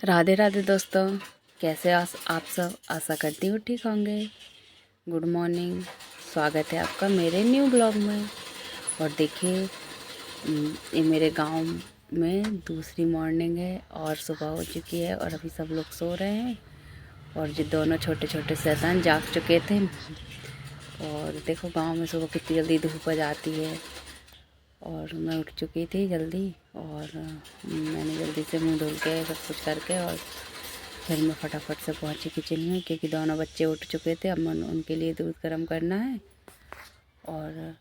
राधे राधे दोस्तों, कैसे आप सब। आशा करती हूँ ठीक होंगे। गुड मॉर्निंग, स्वागत है आपका मेरे न्यू ब्लॉग में। और देखिए, ये मेरे गांव में दूसरी मॉर्निंग है और सुबह हो चुकी है और अभी सब लोग सो रहे हैं और जो दोनों छोटे छोटे शैतान जाग चुके थे। और देखो गांव में सुबह कितनी जल्दी धूप आ जाती है। और मैं उठ चुकी थी जल्दी और मैंने जल्दी से मुंह धुल के सब कुछ करके और फिर मैं फटाफट से पहुंची किचन में, क्योंकि दोनों बच्चे उठ चुके थे। अब उनके लिए दूध गर्म करना है। और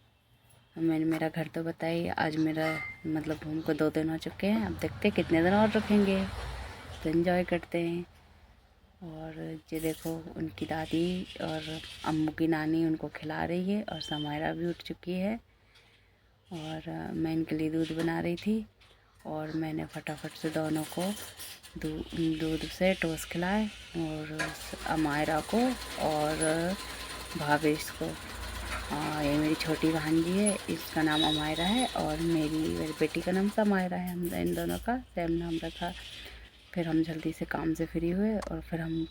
मैंने मेरा घर तो बताई, आज मेरा मतलब होम को 2 दिन हो चुके हैं। अब देखते हैं कितने दिन और रखेंगे, तो इन्जॉय करते हैं। और ये देखो, उनकी दादी और अम्मू की नानी उनको खिला रही है और समायरा भी उठ चुकी है। और मैं इनके लिए दूध बना रही थी और मैंने फटाफट से दोनों को दूध से टोस्ट खिलाए, और अमायरा को और भावेश को। ये मेरी छोटी भांजी है, इसका नाम अमायरा है, और मेरी बेटी का नाम समायरा है। हम इन दोनों का सेम नाम रखा। फिर हम जल्दी से काम से फ्री हुए और फिर हम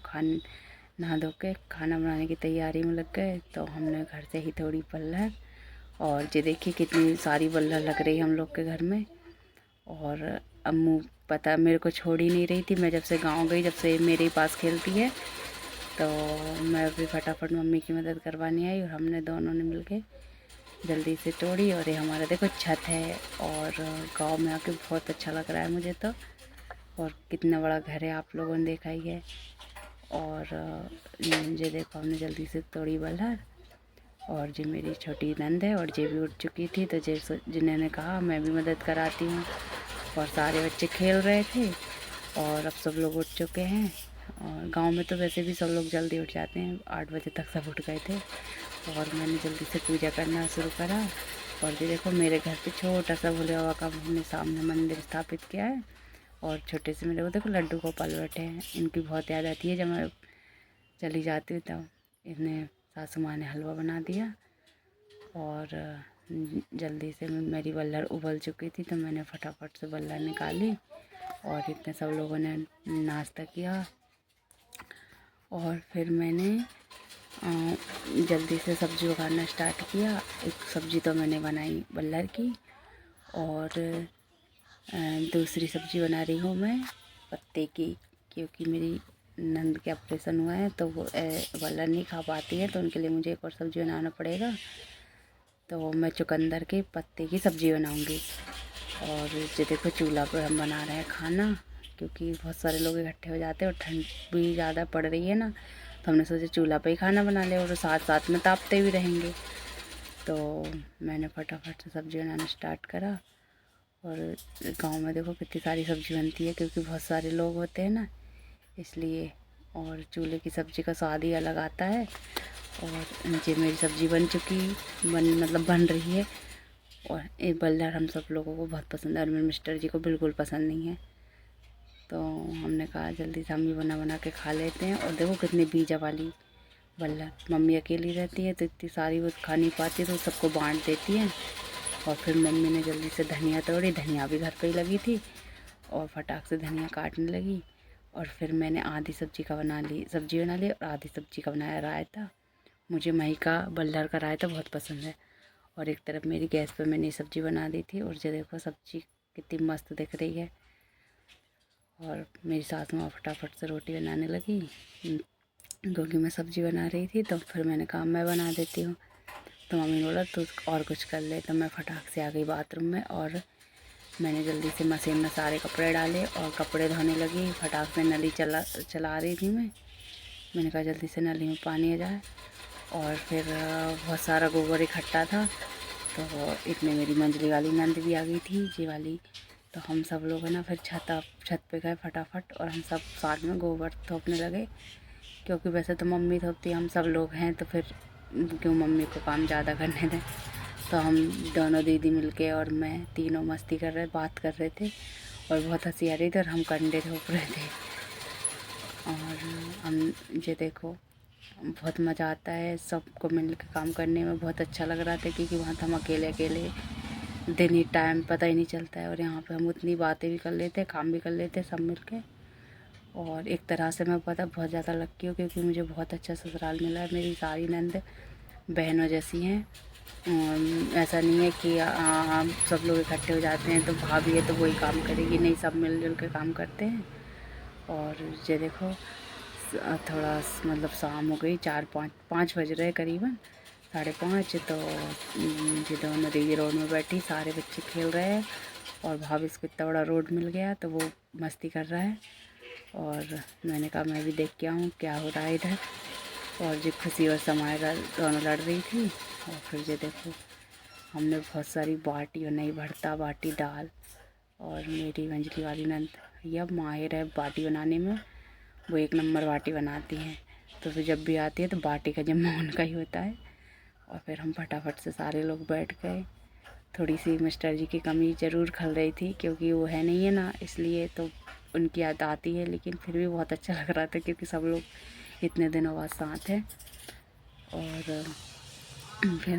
नहा धो के खाना बनाने की तैयारी में लग गए। तो हमने घर से ही थोड़ी पल्लर, और ये देखिए कितनी सारी बल्लर लग रही है हम लोग के घर में। और अम्मू पता मेरे को छोड़ ही नहीं रही थी। मैं जब से गांव गई, जब से मेरे ही पास खेलती है, तो मैं भी फटाफट मम्मी की मदद करवाने आई और हमने दोनों ने मिलके जल्दी से तोड़ी। और ये हमारा देखो छत है, और गांव में आके बहुत अच्छा लग रहा है मुझे तो। और कितना बड़ा घर है, आप लोगों ने देखा ही है। और मुझे देखो, हमने जल्दी से तोड़ी बल्लर। और जो मेरी छोटी नंद है और जे भी उठ चुकी थी, तो जिन्होंने कहा मैं भी मदद कराती हूँ। और सारे बच्चे खेल रहे थे और अब सब लोग उठ चुके हैं। और गांव में तो वैसे भी सब लोग जल्दी उठ जाते हैं, 8 बजे तक सब उठ गए थे। और मैंने जल्दी से पूजा करना शुरू करा। और ये देखो, मेरे घर पे छोटा सा भोले बाबा का हमने सामने मंदिर स्थापित किया है। और छोटे से मेरे को देखो लड्डू गोपाल बैठे हैं। इनकी बहुत याद आती है, जब मैं चली जाती हूँ तब इन्हें सासू माँ ने हलवा बना दिया। और जल्दी से मेरी बल्लर उबल चुकी थी, तो मैंने फटाफट से बल्लर निकाली और इतने सब लोगों ने नाश्ता किया। और फिर मैंने जल्दी से सब्ज़ी उगाना स्टार्ट किया। एक सब्ज़ी तो मैंने बनाई बल्लर की, और दूसरी सब्ज़ी बना रही हूँ मैं पत्ते की, क्योंकि मेरी नंद के ऑपरेशन हुआ है तो वो बल्लर नहीं खा पाती है, तो उनके लिए मुझे एक और सब्ज़ी बनाना पड़ेगा। तो मैं चुकंदर के पत्ते की सब्ज़ी बनाऊंगी। और ये देखो, चूल्हा पर हम बना रहे हैं खाना, क्योंकि बहुत सारे लोग इकट्ठे हो जाते हैं और ठंड भी ज़्यादा पड़ रही है ना, तो हमने सोचा चूल्हा पे ही खाना बना ले और साथ साथ में तापते भी रहेंगे। तो मैंने फटाफट से सब्ज़ी बनाना स्टार्ट करा। और गांव में देखो कितनी सारी सब्ज़ी बनती है, क्योंकि बहुत सारे लोग होते हैं ना, इसलिए। और चूल्हे की सब्ज़ी का स्वाद ही अलग आता है। और नीचे मेरी सब्ज़ी मतलब बन रही है। और एक बल्लर हम सब लोगों को बहुत पसंद है और मेरे मिस्टर जी को बिल्कुल पसंद नहीं है। तो हमने कहा जल्दी से हम भी बना बना के खा लेते हैं। और देखो कितनी बीजा वाली बल्लर, मम्मी अकेली रहती है तो इतनी सारी वो खा नहीं पाती, तो सबको बांट देती है। और फिर मम्मी ने जल्दी से धनिया तोड़ी, धनिया भी घर पे ही लगी थी, और फटाक से धनिया काटने लगी। और फिर मैंने आधी सब्ज़ी बना ली और आधी सब्ज़ी का बनाया रायता। मुझे मही का बल्लर का रायता बहुत पसंद है। और एक तरफ मेरी गैस पर मैंने सब्ज़ी बना दी थी, और ये देखो सब्ज़ी कितनी मस्त दिख रही है। और मेरी सास माँ फटाफट से रोटी बनाने लगी, क्योंकि मैं सब्ज़ी बना रही थी। तो फिर मैंने कहा मैं बना देती हूँ, तो मम्मी ने बोला तू और कुछ कर ले। तो मैं फटाक से आ गई बाथरूम में और मैंने जल्दी से मशीन में सारे कपड़े डाले और कपड़े धोने लगी। फटाक से नली चला रही थी मैंने कहा जल्दी से नली में पानी आ जाए। और फिर बहुत सारा गोबर इकट्ठा था, तो इतने मेरी मंजली वाली नंद भी आ गई थी, जी वाली। तो हम सब लोग है ना फिर छत पे गए फटाफट, और हम सब साथ में गोबर थोपने लगे, क्योंकि वैसे तो मम्मी थोपती, हम सब लोग हैं तो फिर क्यों मम्मी को काम ज़्यादा करने दें। तो हम दोनों दीदी मिलके और मैं तीनों मस्ती कर रहे, बात कर रहे थे और बहुत हंसी आ रही थी, और हम कंडे थोप रहे थे। और हम ये देखो, बहुत मज़ा आता है सबको मिल के काम करने में, बहुत अच्छा लग रहा था, क्योंकि वहाँ तो हम अकेले अकेले दिन ही टाइम पता ही नहीं चलता है, और यहाँ पे हम उतनी बातें भी कर लेते हैं, काम भी कर लेते हैं सब मिल के। और एक तरह से मैं पता बहुत ज़्यादा लकी हूँ, क्योंकि मुझे बहुत अच्छा ससुराल मिला है। मेरी सारी नंद बहनों जैसी हैं। ऐसा नहीं है कि हम सब लोग इकट्ठे हो जाते हैं तो भाभी है तो वही काम करेगी, नहीं, सब मिलजुल के काम करते हैं। और ये देखो थोड़ा मतलब शाम हो गई, 4-5 बज रहे करीबन, 5:30। तो ये दोनों दीदी रोड में बैठी, सारे बच्चे खेल रहे हैं और भाभी को इतना बड़ा रोड मिल गया तो वो मस्ती कर रहा है। और मैंने कहा मैं भी देख के आऊँ क्या हो रहा है इधर। और जो खुशी और समायरा दोनों लड़ रही थी। और फिर ये देखो हमने बहुत सारी बाटी बनाई, भरता बाटी दाल। और मेरी मंजली वाली नंद भैया माहिर है बाटी बनाने में, वो एक नंबर बाटी बनाती हैं। तो फिर जब भी आती है तो बाटी का जिम्मा उनका ही होता है। और फिर हम फटाफट से सारे लोग बैठ गए। थोड़ी सी मिस्टर जी की कमी ज़रूर खल रही थी, क्योंकि वो है नहीं है ना, इसलिए तो उनकी याद आती है। लेकिन फिर भी बहुत अच्छा लग रहा था, क्योंकि सब लोग इतने दिनों बाद साथ हैं। और फिर